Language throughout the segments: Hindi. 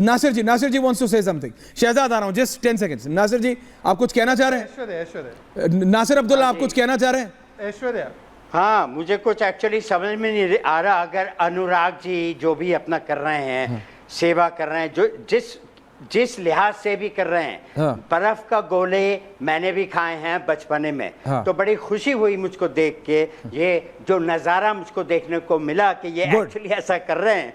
Nasir ji wants to say something. Shahzad आ रहा हूँ, just 10 seconds. नासिर जी, आप कुछ कहना चाह रहे हैं? ऐश्वर्या। नासिर अब्दुल्ला, आप कुछ कहना चाह रहे हैं? ऐश्वर्या। हाँ, मुझे कुछ एक्चुअली समझ में नहीं आ रहा। अगर अनुराग जी जो भी अपना कर रहे हैं, सेवा कर रहे हैं, जो जिस लिहाज से भी कर रहे हैं, बर्फ का गोले मैंने भी खाए हैं बचपने में, तो बड़ी खुशी हुई मुझको देख के। ये जो नज़ारा मुझको देखने को मिला कि ये एक्चुअली ऐसा कर रहे हैं,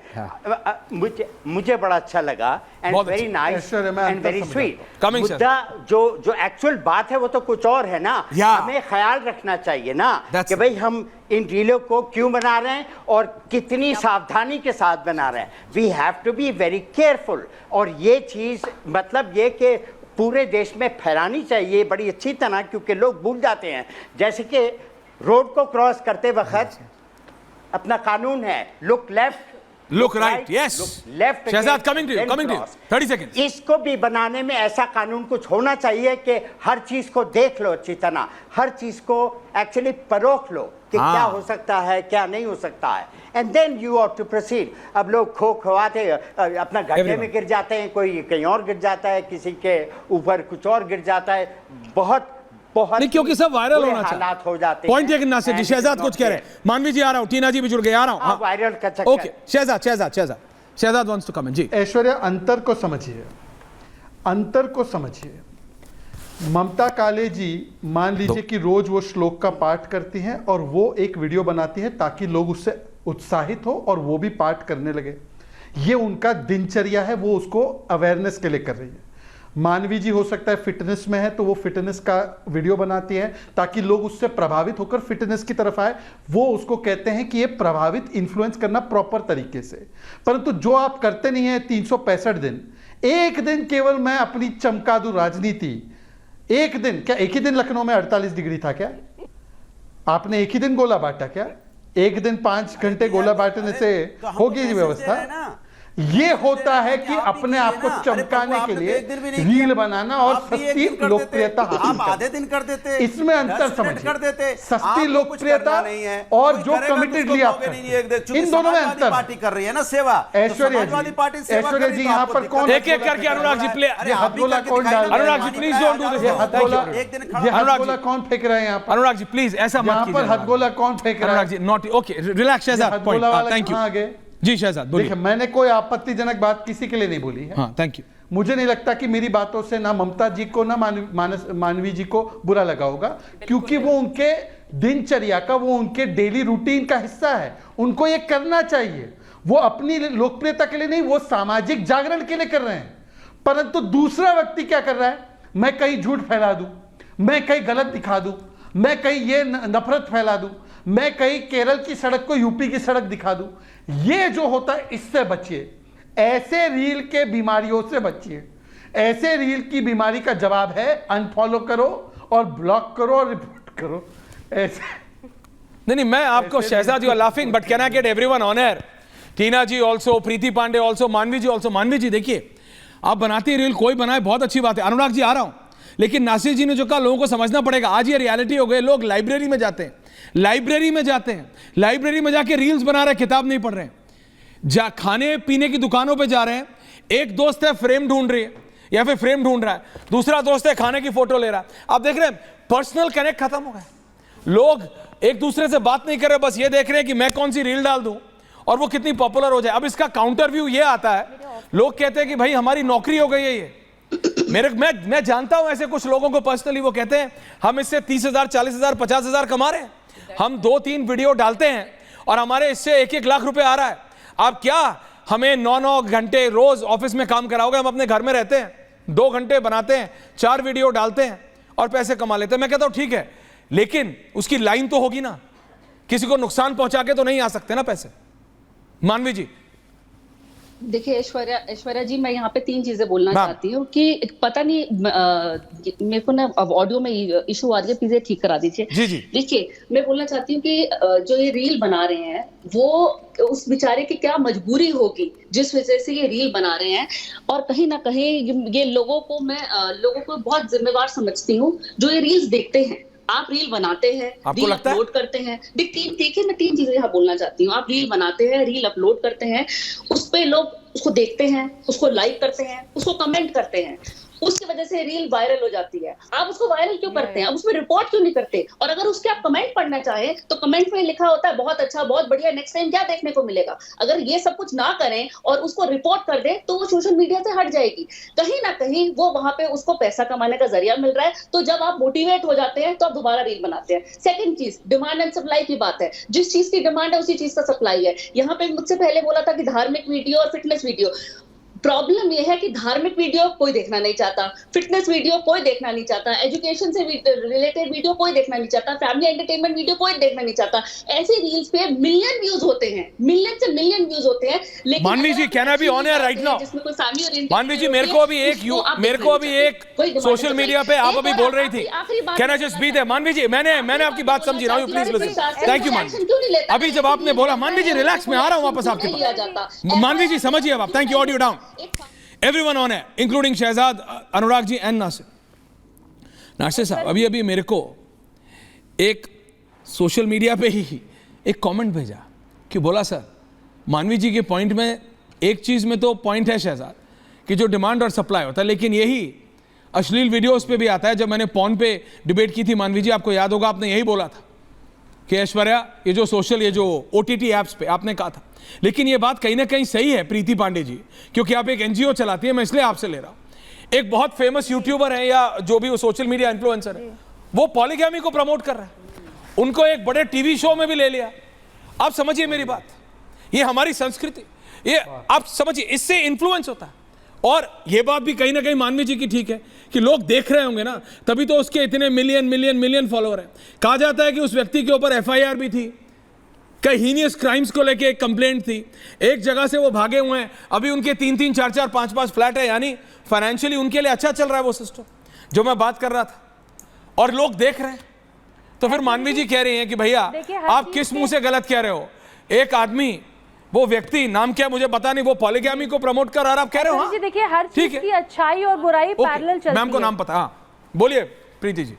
मुझे बड़ा अच्छा लगा। And very nice and very sweet. मुद्दा जो एक्चुअल बात है वो तो कुछ और है ना। हमें ख्याल रखना चाहिए ना कि भाई हम इन रीलों को क्यों बना रहे हैं और कितनी सावधानी के साथ बना रहे हैं। We have to be very careful. और ये चीज़ मतलब ये कि पूरे देश में फैलानी चाहिए बड़ी अच्छी तरह, क्योंकि लोग भूल जाते हैं। जैसे कि रोड को क्रॉस करते वक्त अपना कानून है, look left, Look right, yes. Left. Shahzad, coming to you. 30 seconds. इसको भी बनाने में ऐसा कानून कुछ होना चाहिए कि हर चीज को देख लो अच्छी तरह, हर चीज को एक्चुअली परख लो कि क्या हो सकता है, क्या नहीं हो सकता है, and then you are to proceed. अब लोग खवाते अपना गड्ढे में गिर जाते हैं, कोई कहीं और गिर जाता है, किसी के ऊपर कुछ और गिर जाता है, बहुत नहीं, क्योंकि सब वायरल होना चाहिए। हालात हो जाते हैं। पॉइंट है कि नासिर जी, शहजाद कुछ कह रहे हैं। मानवी जी आ रहा हूं, टीना जी भी जुड़ गए, आ रहा हूं। वायरल का चक्कर। Okay, Shahzad wants to comment. Ji Aishwarya, अंतर को समझिए, अंतर को समझिए। ममता काले जी मान लीजिए कि रोज वो श्लोक का पाठ करती हैं और वो एक वीडियो बनाती है ताकि लोग उससे उत्साहित हो और वो भी पाठ करने लगे। ये उनका दिनचर्या है, वो उसको अवेयरनेस के लिए कर रही है। मानवी जी हो सकता है फिटनेस में है तो वो फिटनेस का वीडियो बनाती है ताकि लोग उससे प्रभावित होकर फिटनेस की तरफ आए। वो उसको कहते हैं कि ये प्रभावित इन्फ्लुएंस करना प्रॉपर तरीके से। परंतु जो आप करते नहीं है 365 दिन, एक दिन केवल मैं अपनी चमका दूं राजनीति, एक दिन क्या, एक ही दिन लखनऊ में 48 डिग्री था क्या? आपने एक ही दिन गोला बांटा क्या? एक दिन 5 घंटे गोला बांटने से होगी व्यवस्था? ये होता है कि अपने आप को चमकाने के लिए रील बनाना और सस्ती लोकप्रियता हासिल करना। आधे दिन कर देते, इसमें अंतर समझिए। सस्ती लोकप्रियता और जो कमिटेड लिया, इन दोनों में अंतर। पार्टी कर रही है ना सेवा। ऐश्वर्या जी यहाँ पर कौन, एक एक करके अनुराग जी प्ले, हथगोला कौन डाल, Anurag ji please don't do this. हथगोला कौन फेंक रहे हैं यहाँ पर? अनुराग जी प्लीज ऐसा मत कीजिए। हथगोला कौन फेंक रहा है? Anurag ji not okay, relax Shahzad, point, thank you. आगे जी शहजाद बोलिए। देखिए, मैंने कोई आपत्तिजनक बात किसी के लिए नहीं बोली है। हाँ, थैंक यू। मुझे नहीं लगता कि मेरी बातों से ना ममता जी को ना मानवी जी को बुरा लगा होगा, क्योंकि वो उनके दिनचर्या का, वो उनके डेली रूटीन का हिस्सा है। उनको ये करना चाहिए। वो अपनी लोकप्रियता के लिए नहीं, वो सामाजिक जागरण के लिए कर रहे हैं। परंतु दूसरा व्यक्ति क्या कर रहा है? मैं कहीं झूठ फैला दूं, मैं कहीं गलत दिखा दूं, मैं कहीं ये नफरत फैला दूं, मैं कहीं केरल की सड़क को यूपी की सड़क दिखा दूं। ये जो होता है, इससे बचिए। ऐसे रील के बीमारियों से बचिए। ऐसे रील की बीमारी का जवाब है अनफॉलो करो और ब्लॉक करो और रिपोर्ट करो। ऐसे नहीं, मैं आपको Shahzad, you are laughing but can I get everyone on air? Tina ji also, Preeti Pandey also, Manvi ji also. Manvi जी देखिए, आप बनाती है रील, कोई बनाए, बहुत अच्छी बात है। अनुराग जी आ रहा हूं, लेकिन नासिर जी ने जो कहा लोगों को समझना पड़ेगा। आज ये रियलिटी हो गई, लोग लाइब्रेरी में जाते हैं, लाइब्रेरी में जाके रील्स बना रहे हैं, किताब नहीं पढ़ रहे हैं। खाने पीने की दुकानों पे जा रहे हैं, एक दोस्त है फ्रेम ढूंढ रही है या फिर फ्रेम ढूंढ रहा है, दूसरा दोस्त है खाने की फोटो ले रहा है। आप देख रहे हैं पर्सनल कनेक्ट खत्म हो गए, लोग एक दूसरे से बात नहीं कर रहे, बस ये देख रहे हैं कि मैं कौन सी रील डाल दूं और वो कितनी पॉपुलर हो जाए। अब इसका काउंटर व्यू ये आता है, लोग कहते हैं कि भाई हमारी नौकरी हो गई है। ये मैं जानता हूं ऐसे कुछ लोगों को पर्सनली, वो कहते हैं हम इससे 30,000 40,000 50,000 कमा रहे हैं, हम 2-3 वीडियो डालते हैं और हमारे इससे 1-1 लाख रुपए आ रहा है। आप क्या हमें 9-9 घंटे रोज ऑफिस में काम कराओगे? हम अपने घर में रहते हैं, 2 घंटे बनाते हैं, 4 वीडियो डालते हैं और पैसे कमा लेते हैं। मैं कहता हूं ठीक है, लेकिन उसकी लाइन तो होगी ना, किसी को नुकसान पहुंचा के तो नहीं आ सकते ना पैसे। मानवी जी देखिए ऐश्वर्या जी, मैं यहाँ पे 3 चीजें बोलना चाहती हूँ कि पता नहीं मेरे को ना अब ऑडियो में इशू आ रही है, प्लीज ठीक करा दीजिए। जी जी। देखिए, मैं बोलना चाहती हूँ कि जो ये रील बना रहे हैं वो उस बेचारे की क्या मजबूरी होगी जिस वजह से ये रील बना रहे हैं। और कहीं ना कहीं ये लोगों को मैं बहुत जिम्मेवार समझती हूँ जो ये रील्स देखते हैं। आप रील बनाते हैं, आपको रील लगता है? अपलोड करते हैं। देखिए मैं 3 चीजें यहाँ बोलना चाहती हूँ। आप रील बनाते हैं, रील अपलोड करते हैं, उस पे लोग उसको देखते हैं, उसको लाइक करते हैं, उसको कमेंट करते हैं, उसकी वजह से रील वायरल हो जाती है। आप उसको वायरल क्यों करते हैं? आप उसमें रिपोर्ट क्यों नहीं करते? और अगर उसके आप कमेंट पढ़ना चाहें तो कमेंट में लिखा होता है बहुत अच्छा, बहुत बढ़िया, नेक्स्ट टाइम क्या देखने को मिलेगा। अगर ये सब कुछ ना करें और उसको रिपोर्ट कर दें तो वो सोशल मीडिया से हट जाएगी। कहीं ना कहीं वो वहां पे उसको पैसा कमाने का जरिया मिल रहा है। तो जब आप मोटिवेट हो जाते हैं तो आप दोबारा रील बनाते हैं। सेकंड चीज, डिमांड एंड सप्लाई की बात है। जिस चीज की डिमांड है उसी चीज का सप्लाई है। यहाँ पे मुझसे पहले बोला था कि धार्मिक वीडियो और फिटनेस वीडियो। प्रॉब्लम यह है कि धार्मिक वीडियो कोई देखना नहीं चाहता, फिटनेस वीडियो कोई देखना नहीं चाहता, एजुकेशन से रिलेटेड वीडियो कोई देखना नहीं चाहता, फैमिली एंटरटेनमेंट वीडियो कोई देखना नहीं चाहता। ऐसी रील्स पे मिलियन व्यूज होते हैं, मिलियन से मिलियन व्यूज होते हैं। लेकिन Manvi ji, can I be on air right now? जिसमें कोई फैमिली ओरिएंटेड, मानवी जी, मेरे को अभी एक सोशल मीडिया पे आप अभी बोल रही थी, can I just be there? Manvi ji, मैंने आपकी बात समझी रहा हूं, please listen. Thank you Manvi जी। अभी जब आपने बोला, मानवी जी रिलैक्स, मैं आ रहा हूं वापस आपके पास। मानवी जी समझिए अब आप। Thank you, audio down. Everyone on air, including Shahzad, Anurag ji and Nasir. Nasir साहब, अभी मेरे को एक सोशल मीडिया पे ही एक कमेंट भेजा कि बोला सर, मानवी जी के पॉइंट में एक चीज में तो पॉइंट है शहजाद कि जो डिमांड और सप्लाई होता है, लेकिन यही अश्लील वीडियोस पे भी आता है। जब मैंने पॉन पे डिबेट की थी मानवी जी, आपको याद होगा, आपने यही बोला था कि ऐश्वर्या ये जो OTT ऐप्स पे आपने कहा था। लेकिन ये बात कहीं ना कहीं सही है प्रीति पांडे जी, क्योंकि आप एक NGO चलाती है, मैं इसलिए आपसे ले रहा हूं। एक बहुत फेमस यूट्यूबर है या जो भी वो सोशल मीडिया इन्फ्लुएंसर है, वो पॉलीगैमी को प्रमोट कर रहा है, उनको एक बड़े टीवी शो में भी ले लिया। आप समझिए मेरी बात, ये हमारी संस्कृति, ये आप समझिए, इससे इन्फ्लुएंस होता है। और ये बात भी कहीं ना कहीं मानवी जी की ठीक है कि लोग देख रहे होंगे ना, तभी तो उसके इतने मिलियन फॉलोअर हैं। कहा जाता है कि उस व्यक्ति के ऊपर FIR भी थी, कई हीनियस क्राइम्स को लेके एक कंप्लेंट थी, एक जगह से वो भागे हुए हैं, अभी उनके 3-3, 4-4, 5-5 फ्लैट है, यानी फाइनेंशियली उनके लिए अच्छा चल रहा है वो सिस्टम जो मैं बात कर रहा था, और लोग देख रहे हैं। तो फिर मानवी जी कह रही हैं कि भैया आप किस मुंह से गलत कह रहे हो? एक आदमी, वो व्यक्ति, नाम क्या मुझे पता नहीं, वो पॉलीगैमी को प्रमोट कर रहा है, आप कह रहे हो? हाँ? देखिए हर चीज की अच्छाई और बुराई पैरेलल चलती है। मैम को नाम पता? हाँ बोलिए प्रीति जी।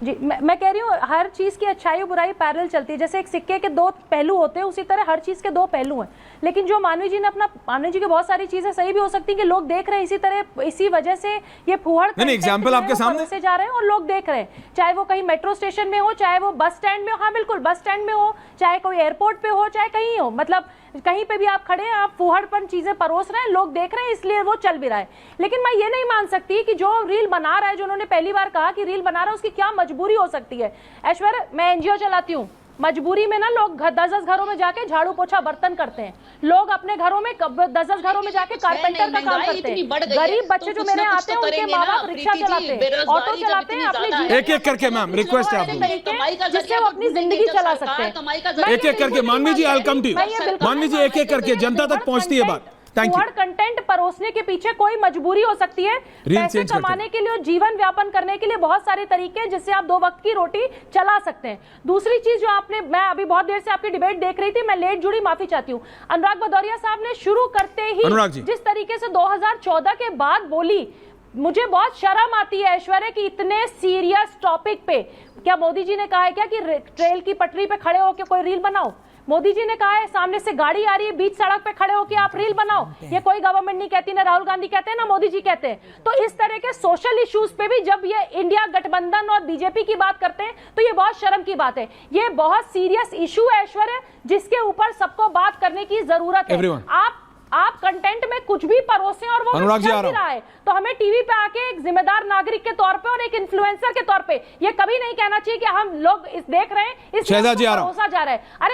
जी मैं कह रही हूँ हर चीज की अच्छाई और बुराई पैरेलल चलती है। जैसे एक सिक्के के 2 पहलू होते हैं, उसी तरह हर चीज के 2 पहलू हैं। लेकिन जो मानवी जी की बहुत सारी चीजें सही भी हो सकती है कि लोग देख रहे हैं, इसी तरह इसी वजह से ये फुहड़ एग्जाम्पल आपके सामने से जा रहे हैं और लोग देख रहे हैं, चाहे वो कहीं मेट्रो स्टेशन में हो, चाहे वो बस स्टैंड में हो, हाँ बिल्कुल बस स्टैंड में हो, चाहे कोई एयरपोर्ट पे हो, चाहे कहीं हो, मतलब कहीं पे भी आप खड़े हैं, आप फुहड़पन चीजें परोस रहे हैं, लोग देख रहे हैं, इसलिए वो चल भी रहा है। लेकिन मैं ये नहीं मान सकती कि जो रील बना रहा है, जो उन्होंने पहली बार कहा कि रील बना रहा है, उसकी क्या मजबूरी हो सकती है। ऐश्वर्या, मैं NGO चलाती हूँ, मजबूरी में ना लोग 10-10 घरों में जाके झाड़ू पोछा बर्तन करते हैं, लोग अपने घरों में 10-10 घरों में जाके कारपेंटर का काम करते हैं, गरीब बच्चे जो मेरे आते हैं उनके माँ बाप रिक्शा चलाते हैं, ऑटो चलाते हैं, अपनी एक एक करके मैम रिक्वेस्ट है आपको, जिससे वो अपनी जिंदगी चला सकते हैं। एक एक करके Manvi ji, I will come to you. Manvi ji, एक एक करके जनता तक पहुंचती है बात। कंटेंट परोसने के पीछे कोई मजबूरी हो सकती है, पैसे कमाने के लिए और जीवन व्यापन करने के लिए बहुत सारे तरीके हैं जिससे आप 2 वक्त की रोटी चला सकते हैं। दूसरी चीज जो मैं अभी बहुत देर से आपकी डिबेट देख रही थी, मैं लेट जुड़ी, माफी चाहती हूँ। अनुराग भदौरिया साहब ने शुरू करते ही जिस तरीके से 2014 के बाद बोली, मुझे बहुत शर्म आती है ऐश्वर्या कि इतने सीरियस टॉपिक पे, क्या मोदी जी ने कहा है क्या कि ट्रेल की पटरी पे खड़े होकर कोई रील बनाओ? मोदी जी ने कहा है सामने से गाड़ी आ रही है, बीच सड़क पे खड़े होकर आप रील बनाओ? ये कोई गवर्नमेंट नहीं कहती, ना राहुल गांधी कहते हैं, ना मोदी जी कहते हैं। तो इस तरह के सोशल इश्यूज पे भी जब ये इंडिया गठबंधन और बीजेपी की बात करते हैं तो ये बहुत शर्म की बात है। ये बहुत सीरियस इशू है ऐश्वर्या, जिसके ऊपर सबको बात करने की जरूरत है। आप कंटेंट में कुछ भी परोसें और वो चल भी रहा है, तो हमें टीवी पे आके एक जिम्मेदार नागरिक के तौर पे और एक इन्फ्लुएंसर के तौर पे ये कभी नहीं कहना चाहिए कि हम लोग इस देख रहे हैं, इस परोसा जा रहा है। अरे